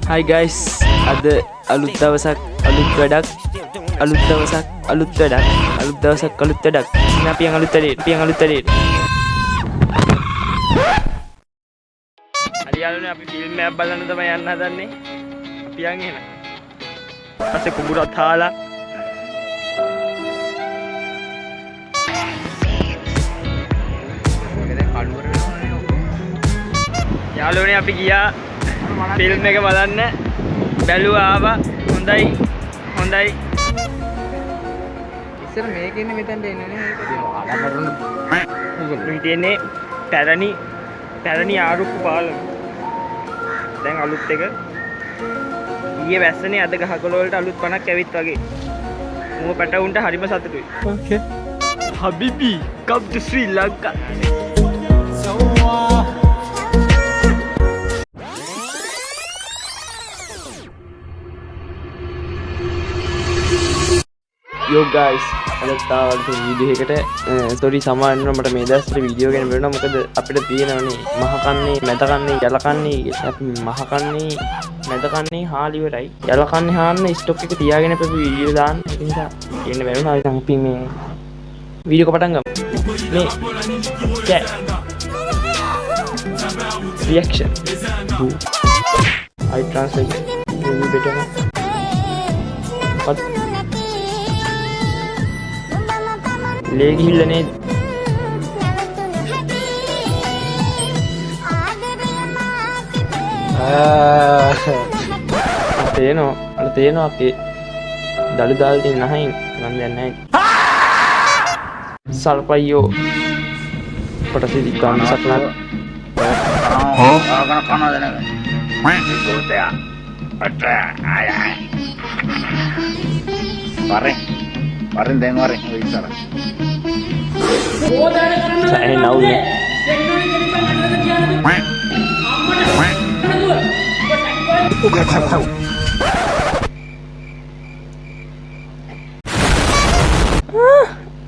Hi guys, ada alut dawsak, alut වැඩක්, alut dawsak, alut වැඩක්, alut dawsak, alut වැඩක්. Ini apa yang alut tadi? Apa yang alut tadi? Hari යාළුවනේ අපි film එකක් බලන්න තමයි යන්න හදන්නේ. අපි යන් එහෙනම්. පස්සේ කුඹුරත් හාලා යාළුවනේ අපි ගියා ෆිල්ම් එක බලන්න. බැලුවා ආවා. හොඳයි. හොඳයි. ඉස්සර මේක ඉන්නේ මෙතනට එන්නේ නේ. මේක තියෙන්නේ පැරණි ආරුක්කු පාලම. දැන් අලුත් එක ඊයේ වැස්සනේ අද ගහකොළ වලට අලුත් පණක් ඇවිත් වගේ. මම පැටවුන්ට හරිම සතුටුයි. Okay. Habibi, come to Sri Lanka. Yo guys, අද තාවන්ත වීඩියෝ එකට sorry සමාවෙන්න මට මේ දැස්තර වීඩියෝ ගැන බලනවා. මොකද අපිට තියෙනවනේ මහකන්නේ, මැදකන්නේ, යලකන්නේ. අපි මහකන්නේ, මැදකන්නේ හාල් ඉවරයි. යලකන්නේ හාන්න ස්ටොක් එක තියාගෙන අපි වීඩියෝ දාන්න. ඒ නිසා කියන්න බැරුණා. අපි අපි මේ වීඩියෝ එක පටන් ගමු. මේ reaction. I translate. Maybe better now. What? ले ගිහිල්ලා නේද? තේනවා අපේ දළු දාලා තියෙන නැහින් මන් දන්නේ නැහැ. සල්පයියෝ කොටසේ දික්කම් සක්නත් ආගන කනද නේද? ගෝතයා අට ආය වරෙන් දැන් වරෙන් ඔය ඉස්සර saya nau nih.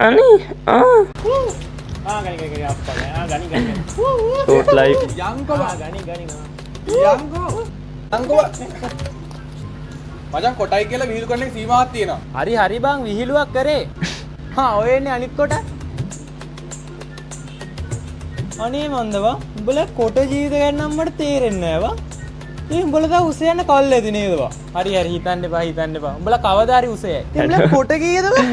Ani. Gani apa? Gani. Short life. Yangko. මචං කොටයි කියලා විහිළු කරන එක සීමාවක් තියෙනවා. හරි බං විහිළුවක් කරේ. ඔය එන්නේ අනිත් කොට. අනේ මන්දවා උඹලා කොට ජීවිත ගැන නම් මට තේරෙන්නේ නැහැ වා. මේ උඹලා දා උස යන කල් ඇති නේද වා. හරි හිතන්න එපා. උඹලා කවදා හරි උසයයි. උඹලා කොට කීයද වා?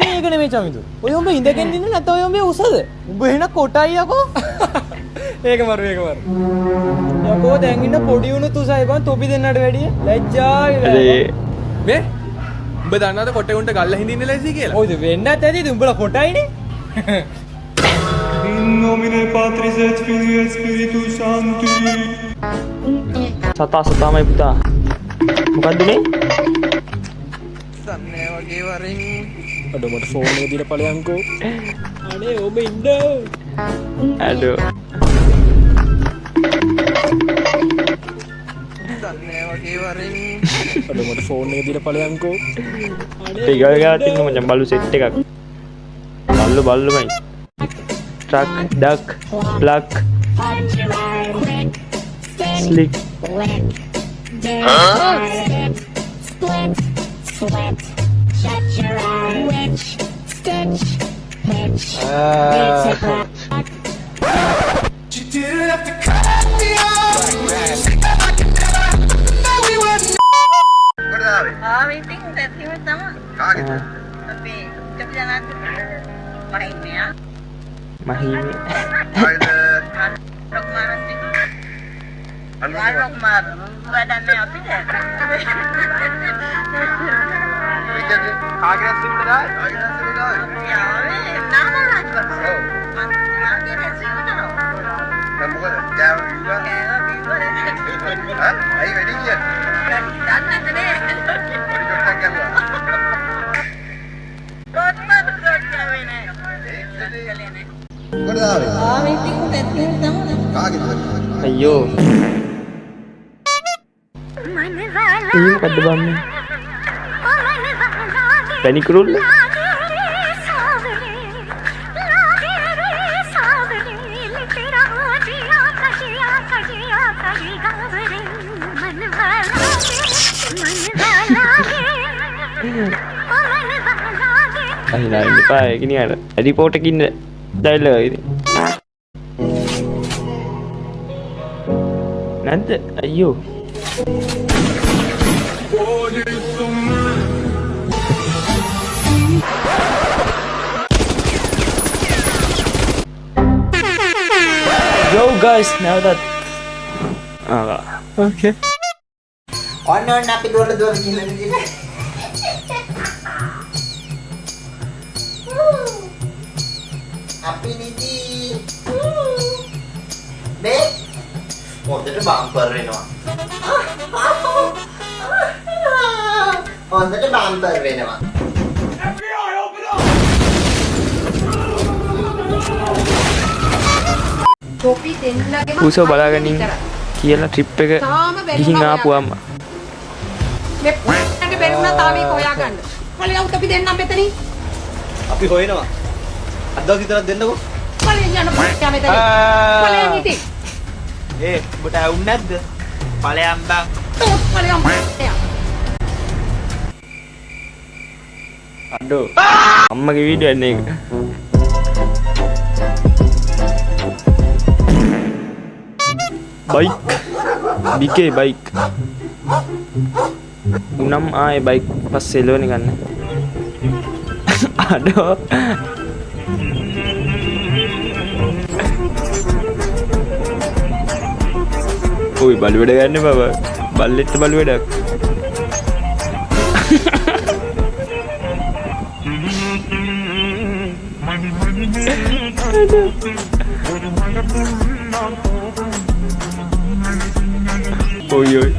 මේක නෙමෙයි චමිතු. ඔය උඹ ඉඳගෙන ඉන්න නැත්නම් ඔය උඹේ උසද? උඹ එහෙන කොටයි යකෝ. ඒක මරු. යකෝ දැන් ඉන්න පොඩි උණු තුසයි බං තොපි දෙන්නට වැඩිය. ලැජ්ජායි වේ. මේ උඹ දන්නවද කොටේ උන්ට ගල්ලා හින්දින්න ලැසි කියලා? ඔයද වෙන්නත් ඇතිද උඹලා කොටයිනේ. In nomine Patris et Filii et Spiritus Sancti. සතාමයි පුතා. මොකද්ද මේ? සම්නේ වගේ වරින්. අඩෝ මට ෆෝන් එක දීලා ඵලයන්කෝ. අනේ ඔබ ඉන්න. අඩෝ. සම්නේ වගේ වරින්. අඩෝ මට ෆෝන් එක දීලා ඵලයන්කෝ. ටිකල් ගාලා තින්න මචං බලු සෙට් එකක්. බල්ලුමයි. Truck, duck, pluck, slick. Mahini. Ayo. Ini kada bang. Panic roll. අහිනාන්න එපා ඒකනියට රිපෝටකින්න දැල්ලයිද නැද්ද අයියෝ Yo guys, now that okay. ඔන්න ඔන්න අපි දුවලා ගිහින් ඉන්නේ. අපි නිදි. මේ හොඳට බම්පර් වෙනවා. හොඳට බම්පර් වෙනවා. කොපි දෙන්නගේම ඌසෝ බලාගනින් කියලා ට්‍රිප් එක ගිහින් ආපු අම්මා මේ පොඩ්ඩට බැරිුණා තාම ඒක හොයාගන්න. ඵලයන් අපි දෙන්නම් මෙතනින්. අපි හොයනවා. අද්දක් විතරක් දෙන්නකෝ. ඵලයන් යන පොඩ්ඩ මෙතනින්. ඵලයන් ඉතින්. ඔබට ඇවුන්නේ නැද්ද? ඵලයන් බං. ඵලයන් පොඩ්ඩ. අඩෝ අම්මගේ වීඩියෝ එන්නේ ඒක बाइक बीके बाइक उनम आए बाइक बस सेलो निकालने आडो कोई बलवेड़ करने बाबा बल्ले तो बलवेड़ ओय ओय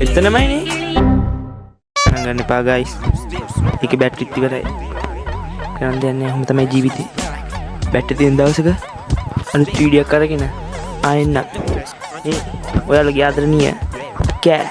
එතනමයි නේ ගන්න එපා ගයිස් ඒකේ බැටරි ඉවරයි කරන් දෙන්නේ හැම තමයි ජීවිතේ බැටරි තියෙන දවසක අනිත් වීඩියෝ එකක් අරගෙන ආයෙන්න ඔයාලගේ ආදරණීය කෑ